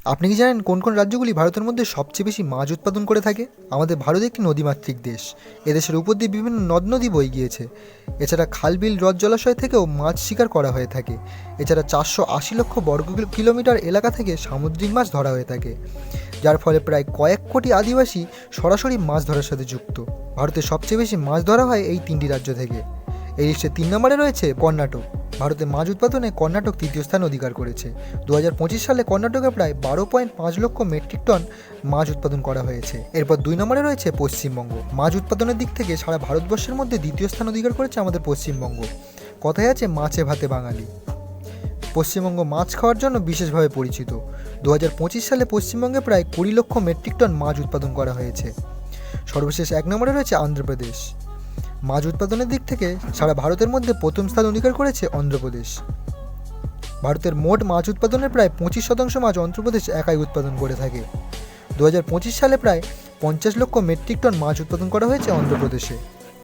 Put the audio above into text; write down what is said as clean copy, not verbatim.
আপনি কি জানেন কোন কোন রাজ্যগুলি ভারতের মধ্যে সবচেয়ে বেশি মাছ উৎপাদন করে থাকে? আমাদের ভারত একটি নদীমাতৃক দেশ। এদেশের উপর দিয়ে বিভিন্ন নদ নদী বয়ে গিয়েছে। এছাড়া খাল বিল হ্রদ জলাশয় থেকেও মাছ শিকার করা হয়ে থাকে। এছাড়া 480 লক্ষ বর্গ কিলোমিটার এলাকা থেকে সামুদ্রিক মাছ ধরা হয়ে থাকে, যার ফলে প্রায় কয়েক কোটি আদিবাসী সরাসরি মাছ ধরার সাথে যুক্ত। ভারতের সবচেয়ে বেশি মাছ ধরা হয় এই 3টি রাজ্য থেকে। এই লিস্টে 3 নম্বরে রয়েছে কর্ণাটক। ভারতে মাছ উৎপাদনে কর্ণাটক তৃতীয় স্থান অধিকার করেছে। 2025 সালে কর্ণাটকে প্রায় 12.5 লক্ষ মেট্রিক টন মাছ উৎপাদন করা হয়েছে। এরপর 2 নম্বরে রয়েছে পশ্চিমবঙ্গ। মাছ উৎপাদনের দিক থেকে সারা ভারতবর্ষের মধ্যে দ্বিতীয় স্থান অধিকার করেছে আমাদের পশ্চিমবঙ্গ। কথায় আছে মাছে ভাতে বাঙালি। পশ্চিমবঙ্গ মাছ খাওয়ার জন্য বিশেষভাবে পরিচিত। 2025 সালে পশ্চিমবঙ্গে প্রায় 20 লক্ষ মেট্রিক টন মাছ উৎপাদন করা হয়েছে। সর্বশেষ 1 নম্বরে রয়েছে অন্ধ্রপ্রদেশ। মাছ উৎপাদনের দিক থেকে সারা ভারতের মধ্যে প্রথম স্থান অধিকার করেছে অন্ধ্রপ্রদেশ। ভারতের মোট মাছ উৎপাদনের প্রায় 25% মাছ অন্ধ্রপ্রদেশ একাই উৎপাদন করে থাকে। 2025 সালে প্রায় 50 লক্ষ মেট্রিক টন মাছ উৎপাদন করা হয়েছে অন্ধ্রপ্রদেশে।